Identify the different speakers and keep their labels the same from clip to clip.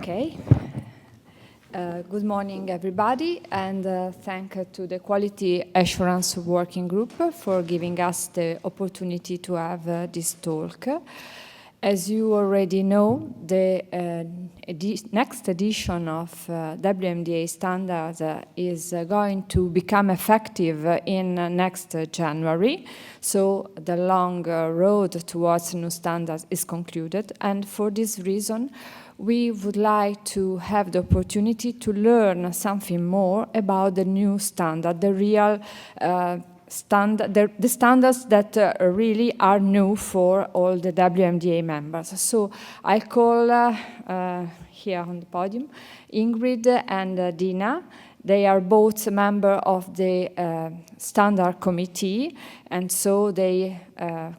Speaker 1: Okay. Good morning, everybody, and thank to the Quality Assurance Working Group for giving us the opportunity to have this talk. As you already know, the next edition of WMDA Standards is going to become effective in next January. So the long road towards new standards is concluded. And for this reason, we would like to have the opportunity to learn something more about the new standard, the real the standards that really are new for all the WMDA members. So I call here on the podium Ingrid and Dena. They are both members of the standard committee, and so they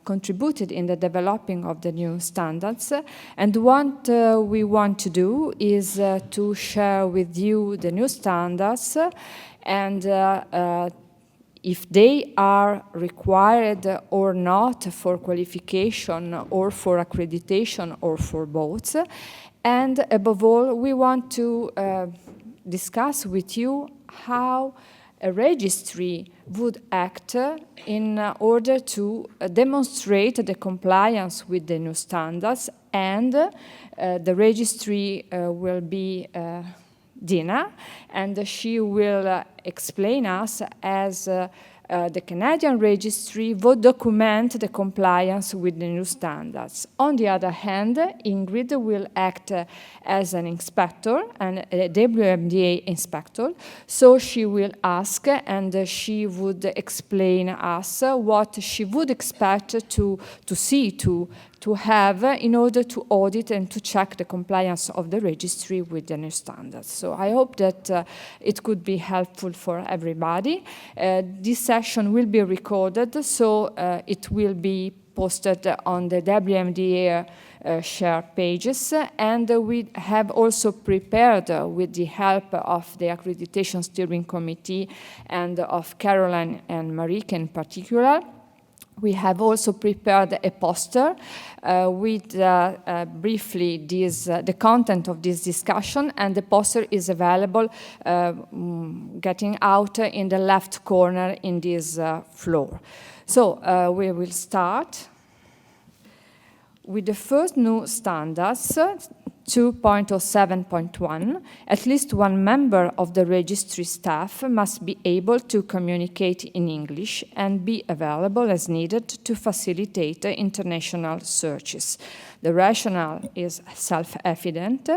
Speaker 1: contributed in the developing of the new standards. And what we want to do is to share with you the new standards and if they are required or not for qualification or for accreditation or for both. And above all, we want to discuss with you how a registry would act in order to demonstrate the compliance with the new standards, and the registry will be Dena, and she will explain us as the Canadian registry would document the compliance with the new standards. On the other hand, Ingrid will act as an inspector, and a WMDA inspector, so she will ask and she would explain us what she would expect to see, to have in order to audit and to check the compliance of the registry with the new standards. So I hope that it could be helpful for everybody. This session will be recorded, so it will be posted on the WMDA share pages, and we have also prepared with the help of the Accreditation Steering Committee and of Caroline and Marike in particular. We have also prepared a poster with briefly the content of this discussion, and the poster is available getting out in the left corner in this floor. So we will start with the first new standards, 2.07.1, at least one member of the registry staff must be able to communicate in English and be available as needed to facilitate international searches. The rationale is self-evident.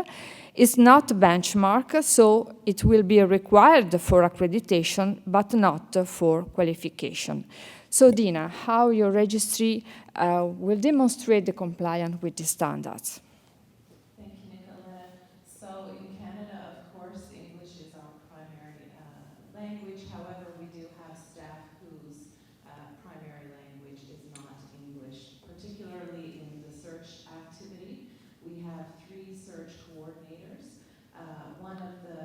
Speaker 1: It's not a benchmark, so it will be required for accreditation, but not for qualification. So, Dena, how your registry will demonstrate the compliance with the standards?
Speaker 2: Language. However, we do have staff whose primary language is not English, particularly in the search activity. We have 3 search coordinators. One of the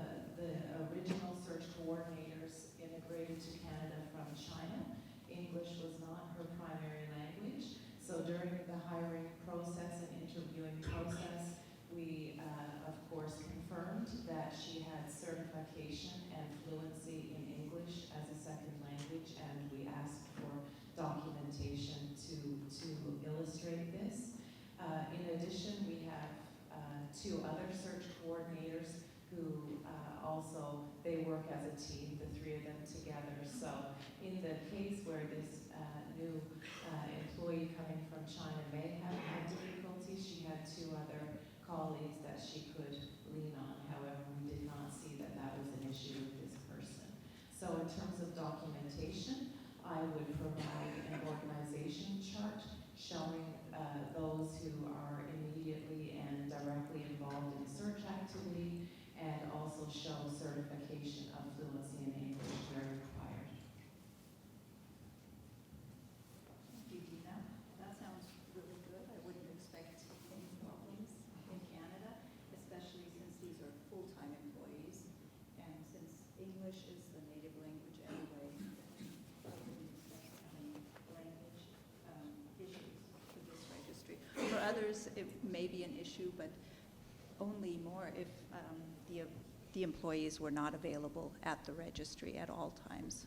Speaker 2: original search coordinators immigrated to Canada from China. English was not her primary language. So during the hiring process and interviewing process, we, of course, confirmed that she had certification and fluency in English as a second language, and we asked for documentation to illustrate this. In addition, we have 2 other search coordinators who also, they work as a team, the 3 of them together. So in the case where this new employee coming from China may have had difficulties, she had 2 other colleagues that she could lean on. However, we did not see that that was an issue with this person. So in terms of documentation, I would provide an organization chart showing those who are immediately and directly involved in search activity, and also show certification of fluency in English where required.
Speaker 3: Thank you, Dena. That sounds really good. I wouldn't expect any problems in Canada, especially since these are full-time employees, and since English is the native language anyway, I wouldn't expect any language issues for this registry. For others, it may be an issue, but only more if the employees were not available at the registry at all times.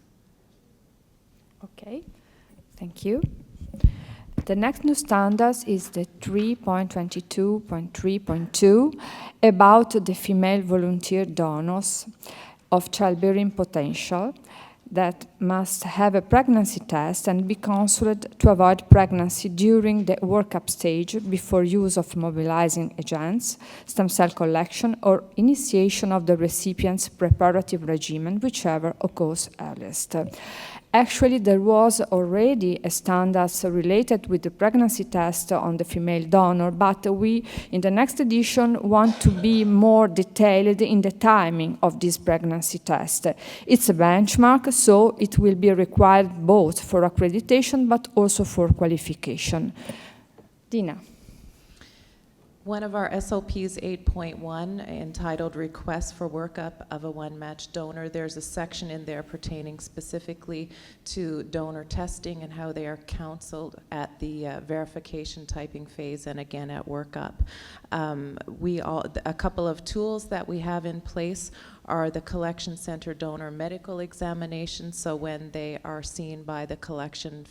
Speaker 1: Okay, thank you. The next new standards is the 3.22.3.2 about the female volunteer donors of childbearing potential that must have a pregnancy test and be counseled to avoid pregnancy during the workup stage before use of mobilizing agents, stem cell collection, or initiation of the recipient's preparative regimen, whichever occurs earliest. Actually, there was already a standards related with the pregnancy test on the female donor, but we, in the next edition, want to be more detailed in the timing of this pregnancy test. It's a benchmark, so it will be required both for accreditation but also for qualification. Dena.
Speaker 2: One of our SOPs 8.1 entitled Request for Workup of a OneMatch Donor, there's a section in there pertaining specifically to donor testing and how they are counseled at the verification typing phase and again at workup. A couple of tools that we have in place are the collection center donor medical examinations. So when they are seen by the collection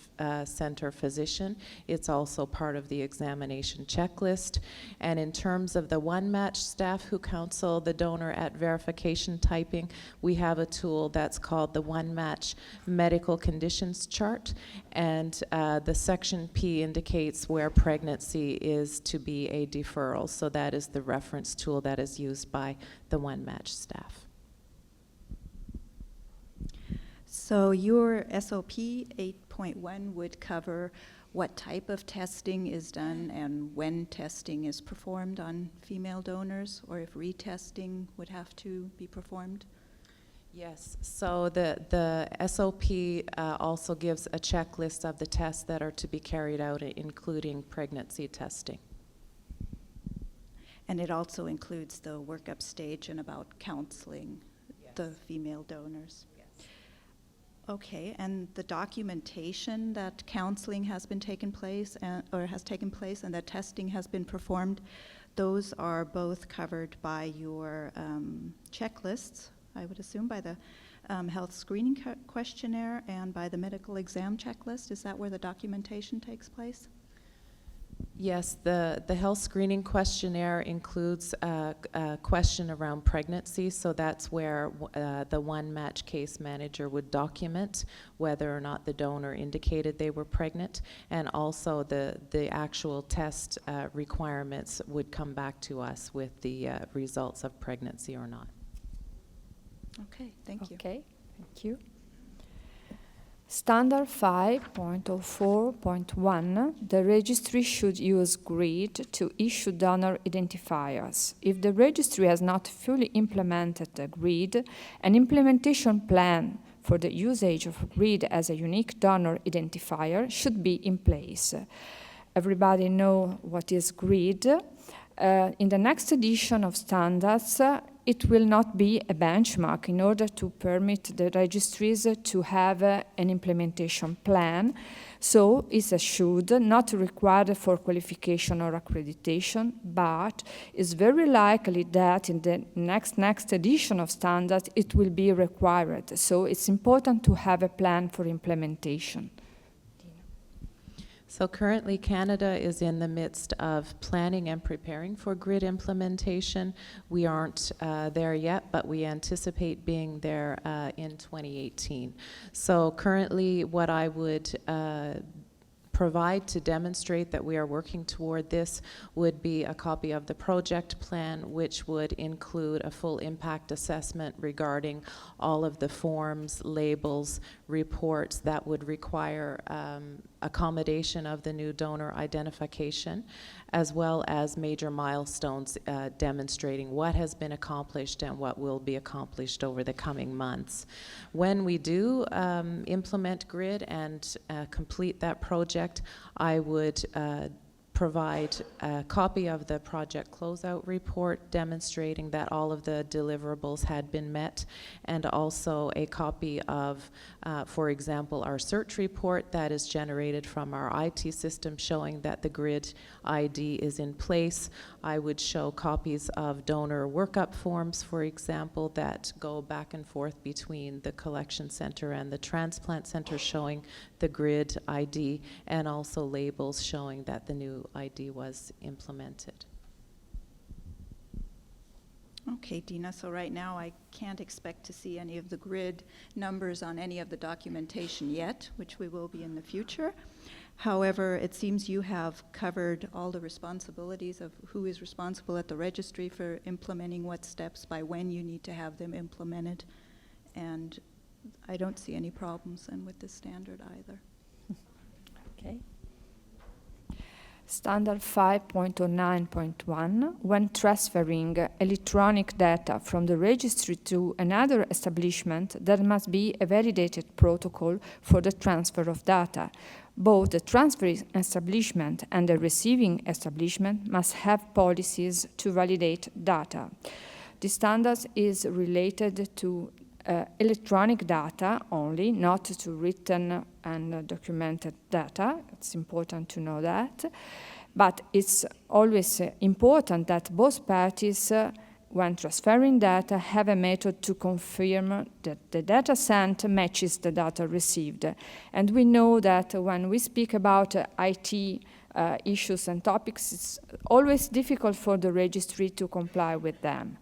Speaker 2: center physician, it's also part of the examination checklist. And in terms of the OneMatch staff who counsel the donor at verification typing, we have a tool that's called the OneMatch Medical Conditions Chart. And the section P indicates where pregnancy is to be a deferral. So that is the reference tool that is used by the OneMatch staff.
Speaker 3: So your SOP 8.1 would cover what type of testing is done and when testing is performed on female donors, or if retesting would have to be performed?
Speaker 2: Yes, so the SOP also gives a checklist of the tests that are to be carried out, including pregnancy testing.
Speaker 3: And it also includes the workup stage and about counseling the female donors. Okay, and the documentation that counseling has been taken place and that testing has been performed, those are both covered by your checklists, I would assume, by the health screening questionnaire and by the medical exam checklist. Is that where the documentation takes place?
Speaker 2: Yes, the health screening questionnaire includes a question around pregnancy, so that's where the OneMatch case manager would document whether or not the donor indicated they were pregnant, and also the actual test requirements would come back to us with the results of pregnancy or not.
Speaker 3: Okay, thank you.
Speaker 1: Okay, thank you. Standard 5.04.1, the registry should use GRID to issue donor identifiers. If the registry has not fully implemented the GRID, an implementation plan for the usage of GRID as a unique donor identifier should be in place. Everybody know what is GRID. In the next edition of standards, it will not be a benchmark in order to permit the registries to have an implementation plan. So it's a should, not required for qualification or accreditation, but it's very likely that in the next edition of standards, it will be required. So it's important to have a plan for implementation.
Speaker 2: So currently Canada is in the midst of planning and preparing for GRID implementation. We aren't there yet, but we anticipate being there in 2018. So currently what I would provide to demonstrate that we are working toward this would be a copy of the project plan, which would include a full impact assessment regarding all of the forms, labels, reports that would require accommodation of the new donor identification, as well as major milestones demonstrating what has been accomplished and what will be accomplished over the coming months. When we do implement GRID and complete that project, I would
Speaker 4: provide a copy of the project closeout report demonstrating that all of the deliverables had been met, and also a copy of, for example, our search report that is generated from our IT system showing that the grid ID is in place. I would show copies of donor workup forms, for example, that go back and forth between the collection center and the transplant center showing the grid ID, and also labels showing that the new ID was implemented.
Speaker 3: Okay, Dena, so right now I can't expect to see any of the grid numbers on any of the documentation yet, which we will be in the future. However, it seems you have covered all the responsibilities of who is responsible at the registry for implementing what steps, by when you need to have them implemented, and I don't see any problems then with this standard either.
Speaker 1: Okay. Standard 5.09.1, when transferring electronic data from the registry to another establishment, there must be a validated protocol for the transfer of data. Both the transferring establishment and the receiving establishment must have policies to validate data. The standard is related to electronic data only, not to written and documented data. It's important to know that. But it's always important that both parties, when transferring data, have a method to confirm that the data sent matches the data received. And we know that when we speak about IT issues and topics, it's always difficult for the registry to comply with them.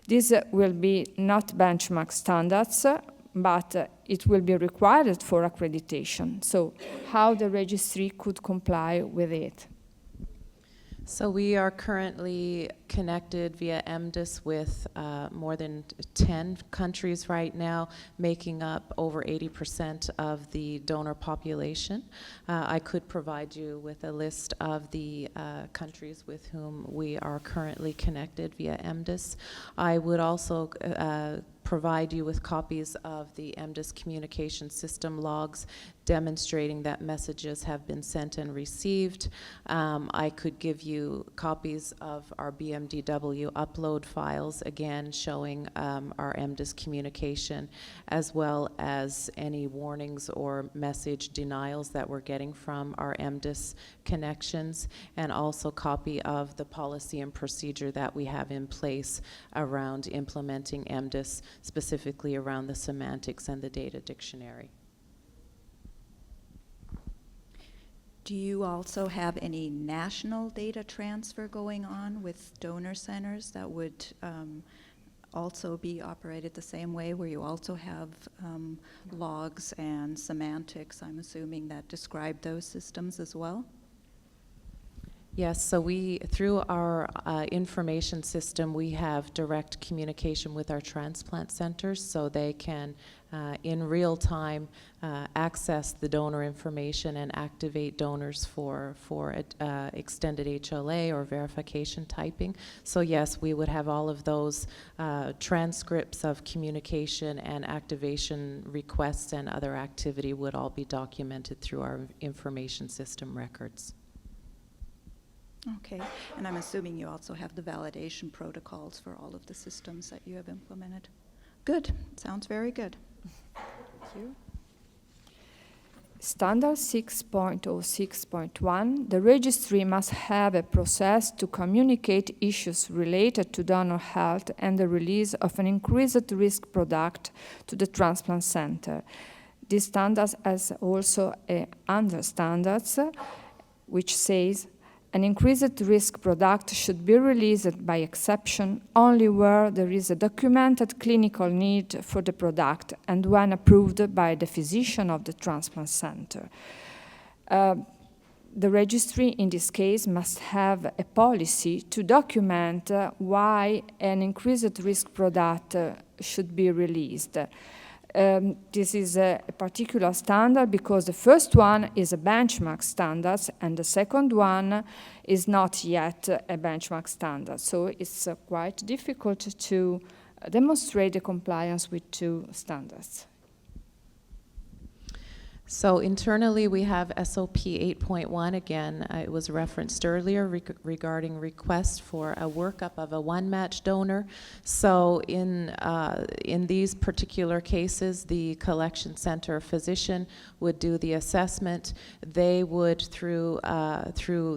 Speaker 1: This will be not benchmark standards, but it will be required for accreditation. So how the registry could comply with it?
Speaker 4: So we are currently connected via MDIS with more than 10 countries right now, making up over 80% of the donor population. I could provide you with a list of the countries with whom we are currently connected via MDIS. I would also provide you with copies of the MDIS communication system logs demonstrating that messages have been sent and received. I could give you copies of our BMDW upload files, again showing our MDIS communication, as well as any warnings or message denials that we're getting from our MDIS connections, and also copy of the policy and procedure that we have in place around implementing MDIS, specifically around the semantics and the data dictionary.
Speaker 3: Do you also have any national data transfer going on with donor centers that would also be operated the same way, where you also have logs and semantics, I'm assuming, that describe those systems as well?
Speaker 4: Yes, so through our information system, we have direct communication with our transplant centers, so they can, in real time, access the donor information and activate donors for extended HLA or verification typing. So yes, we would have all of those transcripts of communication and activation requests and other activity would all be documented through our information system records.
Speaker 3: Okay, and I'm assuming you also have the validation protocols for all of the systems that you have implemented. Good, sounds very good.
Speaker 1: Thank you. Standard 6.06.1, the registry must have a process to communicate issues related to donor health and the release of an increased risk product to the transplant center. This standard has also a under standards, which says an increased risk product should be released by exception only where there is a documented clinical need for the product and when approved by the physician of the transplant center. The registry, in this case, must have a policy to document why an increased risk product should be released. This is a particular standard because the first one is a benchmark standard and the second one is not yet a benchmark standard. So it's quite difficult to demonstrate the compliance with two standards.
Speaker 4: So internally, we have SOP 8.1. Again, it was referenced earlier regarding request for a workup of a OneMatch donor. So in these particular cases, the collection center physician would do the assessment. They would, through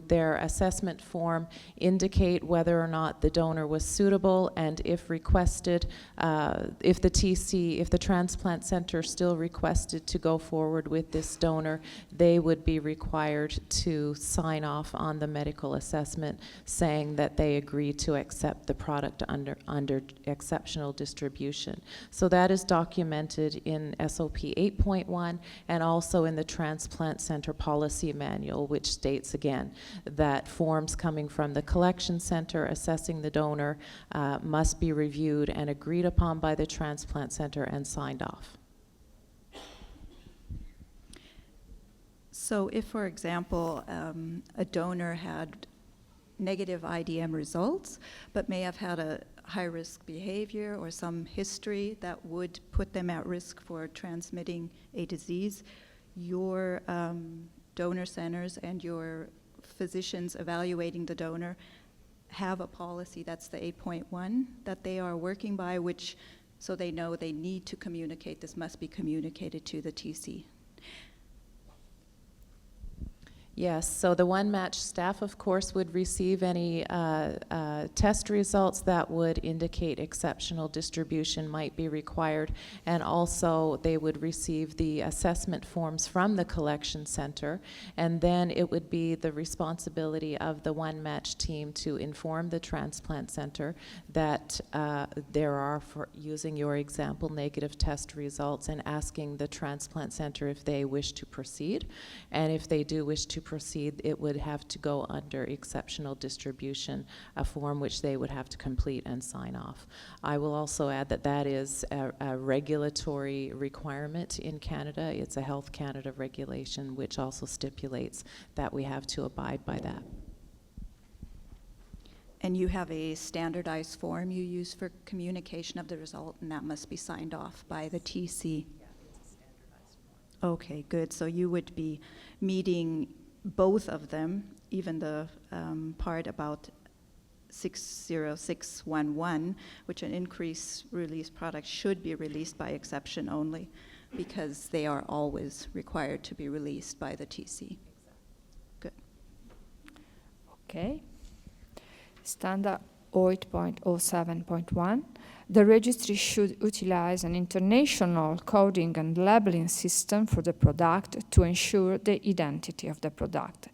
Speaker 4: their assessment form, indicate whether or not the donor was suitable, and if requested, if the transplant center still requested to go forward with this donor, they would be required to sign off on the medical assessment saying that they agree to accept the product under exceptional distribution. So that is documented in SOP 8.1 and also in the Transplant Center Policy Manual, which states again that forms coming from the collection center assessing the donor must be reviewed and agreed upon by the transplant center and signed off.
Speaker 3: So if, for example, a donor had negative IDM results, but may have had a high-risk behavior or some history that would put them at risk for transmitting a disease, your donor centers and your physicians evaluating the donor have a policy, that's the 8.1, that they are working by, which, so they know they need to communicate, this must be communicated to the TC.
Speaker 4: Yes, so the OneMatch staff, of course, would receive any test results that would indicate exceptional distribution might be required, and also they would receive the assessment forms from the collection center, and then it would be the responsibility of the OneMatch team to inform the transplant center that there are, for using your example, negative test results, and asking the transplant center if they wish to proceed, and if they do wish to proceed, it would have to go under exceptional distribution, a form which they would have to complete and sign off. I will also add that that is a regulatory requirement in Canada. It's a Health Canada regulation which also stipulates that we have to abide by that.
Speaker 3: And you have a standardized form you use for communication of the result, and that must be signed off by the TC.
Speaker 4: Yeah, it's a standardized form.
Speaker 3: Okay, good. So you would be meeting both of them, even the part about 60611, which an increased release product should be released by exception only, because they are always required to be released by the TC. Good.
Speaker 1: Okay. Standard 8.07.1. The registry should utilize an international coding and labeling system for the product to ensure the identity of the product.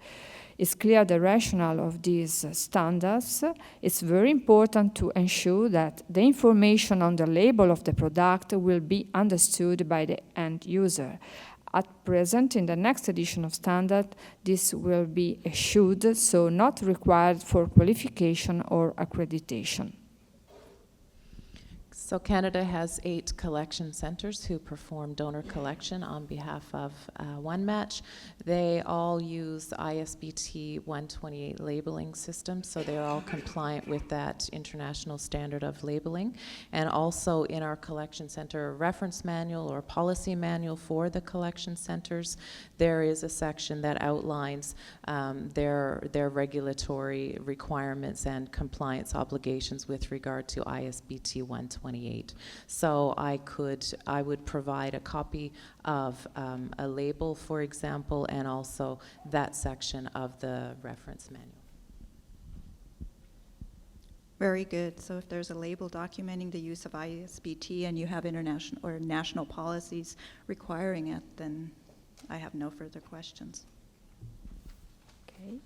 Speaker 1: It's clear the rationale of these standards. It's very important to ensure that the information on the label of the product will be understood by the end user. At present, in the next edition of standard, this will be eschewed, so not required for qualification or accreditation.
Speaker 4: So Canada has 8 collection centers who perform donor collection on behalf of OneMatch. They all use ISBT 128 labeling system, so they're all compliant with that international standard of labeling. And also in our collection center reference manual or policy manual for the collection centers, there is a section that outlines their regulatory requirements and compliance obligations with regard to ISBT 128. So I would provide a copy of a label, for example, and also that section of the reference manual.
Speaker 3: Very good. So if there's a label documenting the use of ISBT and you have international or national policies requiring it, then I have no further questions.
Speaker 1: Okay.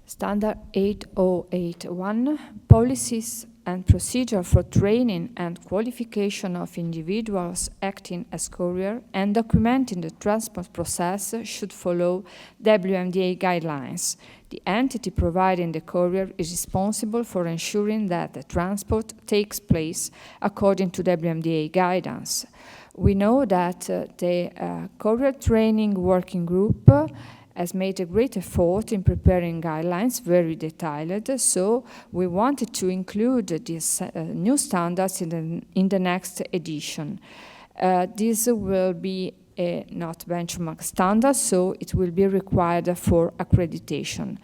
Speaker 1: Standard 8081, policies and procedure for training and qualification of individuals acting as courier and documenting the transport process should follow WMDA guidelines. The entity providing the courier is responsible for ensuring that the transport takes place according to WMDA guidance. We know that the Courier Training Working Group has made a great effort in preparing guidelines, very detailed, so we wanted to include these new standards in the next edition. This will be not benchmark standard, so it will be required for accreditation.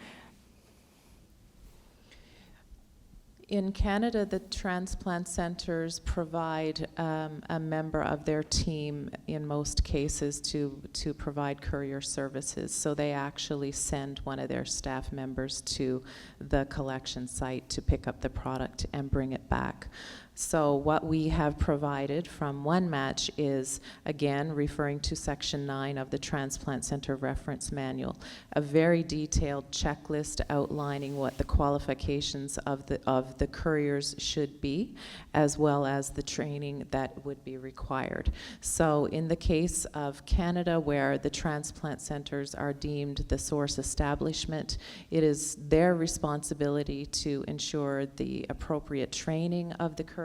Speaker 4: In Canada, the transplant centers provide a member of their team in most cases to provide courier services. So they actually send one of their staff members to the collection site to pick up the product and bring it back. So what we have provided from OneMatch is, again, referring to Section 9 of the Transplant Center Reference Manual, a very detailed checklist outlining what the qualifications of the couriers should be, as well as the training that would be required. So in the case of Canada, where the transplant centers are deemed the source establishment, it is their responsibility to ensure the appropriate training of the couriers.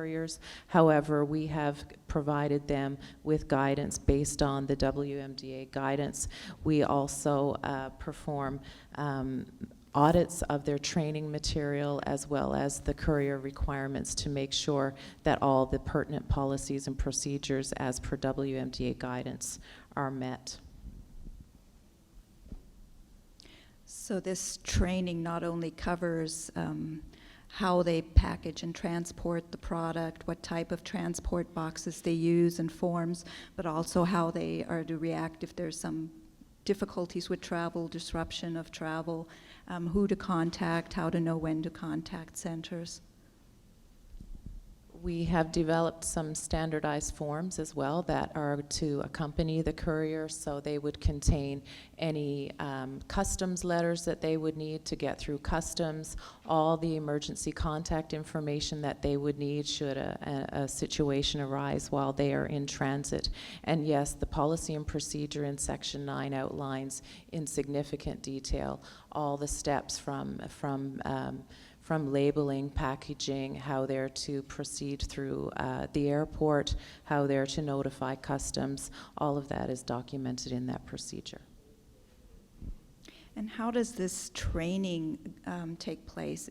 Speaker 4: However, we have provided them with guidance based on the WMDA guidance. We also perform audits of their training material as well as the courier requirements to make sure that all the pertinent policies and procedures as per WMDA guidance are met.
Speaker 3: So this training not only covers how they package and transport the product, what type of transport boxes they use and forms, but also how they are to react if there's some difficulties with travel, disruption of travel, who to contact, how to know when to contact centers.
Speaker 4: We have developed some standardized forms as well that are to accompany the courier, so they would contain any customs letters that they would need to get through customs, all the emergency contact information that they would need should a situation arise while they are in transit. And yes, the policy and procedure in Section 9 outlines in significant detail all the steps from labeling, packaging, how they're to proceed through the airport, how they're to notify customs. All of that is documented in that procedure.
Speaker 3: And how does this training take place?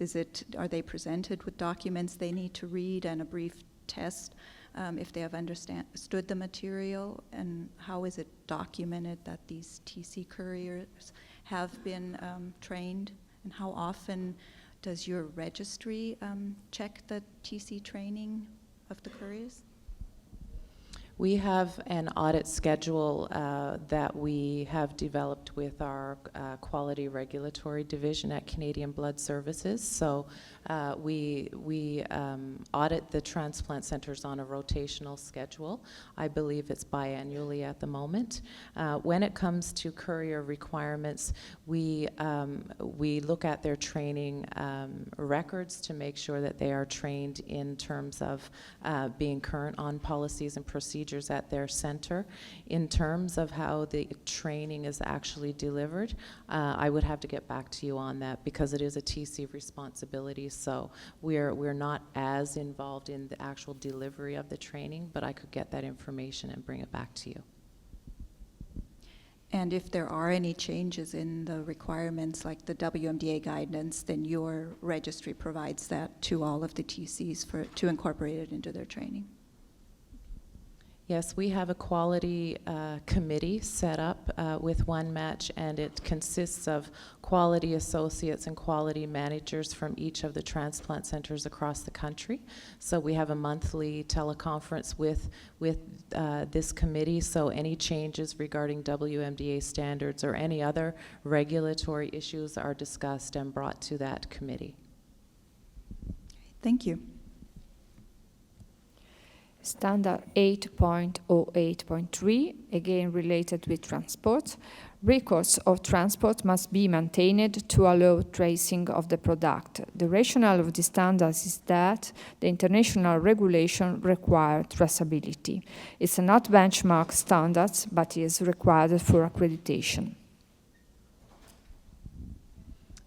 Speaker 3: Are they presented with documents they need to read and a brief test if they have understood the material? And how is it documented that these TC couriers have been trained? And how often does your registry check the TC training of the couriers?
Speaker 4: We have an audit schedule that we have developed with our quality regulatory division at Canadian Blood Services. So we audit the transplant centers on a rotational schedule. I believe it's biannually at the moment. When it comes to courier requirements, we look at their training records to make sure that they are trained in terms of being current on policies and procedures at their center. In terms of how the training is actually delivered, I would have to get back to you on that because it is a TC responsibility, so we're not as involved in the actual delivery of the training, but I could get that information and bring it back to you.
Speaker 3: And if there are any changes in the requirements like the WMDA guidance, then your registry provides that to all of the TCs to incorporate it into their training.
Speaker 4: Yes, we have a quality committee set up with OneMatch, and it consists of quality associates and quality managers from each of the transplant centers across the country. So we have a monthly teleconference with this committee, so any changes regarding WMDA standards or any other regulatory issues are discussed and brought to that committee.
Speaker 3: Thank you.
Speaker 1: Standard 8.08.3, again related with transport. Records of transport must be maintained to allow tracing of the product. The rationale of the standards is that the international regulation requires traceability. It's not benchmark standards, but is required for accreditation.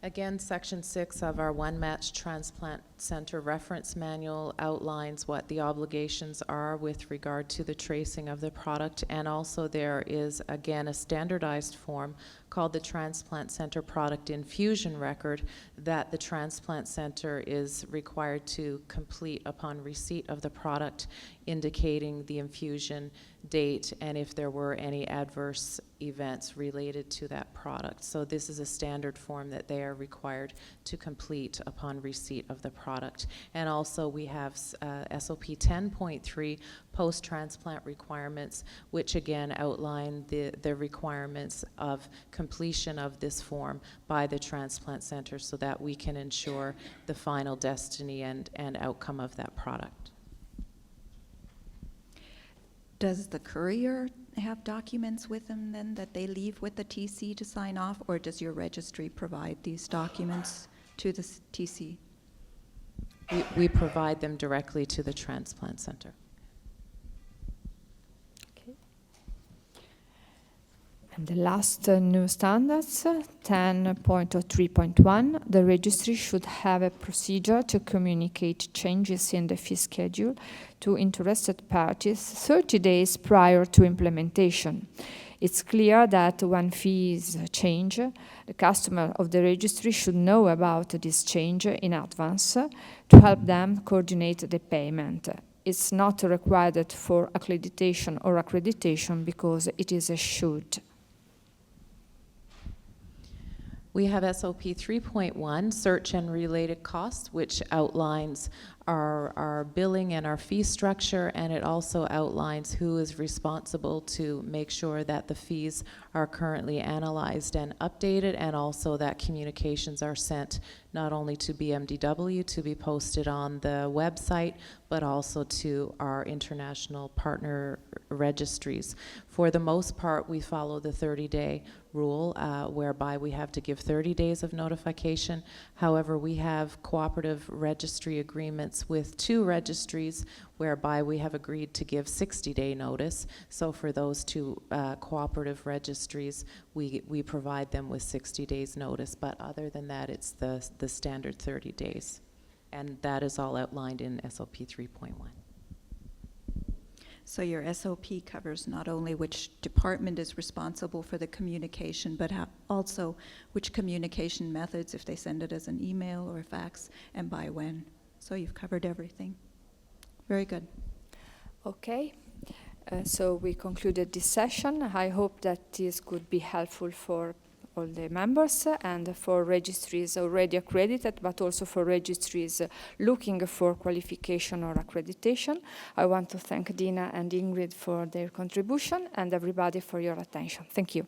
Speaker 4: Again, Section 6 of our OneMatch Transplant Center Reference Manual outlines what the obligations are with regard to the tracing of the product, and also there is, again, a standardized form called the Transplant Center Product Infusion Record that the Transplant Center is required to complete upon receipt of the product, indicating the infusion date and if there were any adverse events related to that product. So this is a standard form that they are required to complete upon receipt of the product. And also we have SOP 10.3 post-transplant requirements, which again outline the requirements of completion of this form by the transplant center so that we can ensure the final destiny and outcome of that product.
Speaker 3: Does the courier have documents with them then that they leave with the TC to sign off, or does your registry provide these documents to the TC?
Speaker 4: We provide them directly to the transplant center.
Speaker 1: Okay. And the last new standards, 10.03.1, the registry should have a procedure to communicate changes in the fee schedule to interested parties 30 days prior to implementation. It's clear that when fees change, the customer of the registry should know about this change in advance to help them coordinate the payment. It's not required for accreditation because it is a should.
Speaker 4: We have SOP 3.1, search and related costs, which outlines our billing and our fee structure, and it also outlines who is responsible to make sure that the fees are currently analyzed and updated, and also that communications are sent not only to BMDW to be posted on the website, but also to our international partner registries. For the most part, we follow the 30-day rule, whereby we have to give 30 days of notification. However, we have cooperative registry agreements with 2 registries whereby we have agreed to give 60-day notice. So for those 2 cooperative registries, we provide them with 60 days notice, but other than that, it's the standard 30 days. And that is all outlined in SOP 3.1.
Speaker 3: So your SOP covers not only which department is responsible for the communication, but also which communication methods, if they send it as an email or a fax, and by when. So you've covered everything. Very good.
Speaker 1: Okay, so we concluded this session. I hope that this could be helpful for all the members and for registries already accredited, but also for registries looking for qualification or accreditation. I want to thank Dena and Ingrid for their contribution and everybody for your attention. Thank you.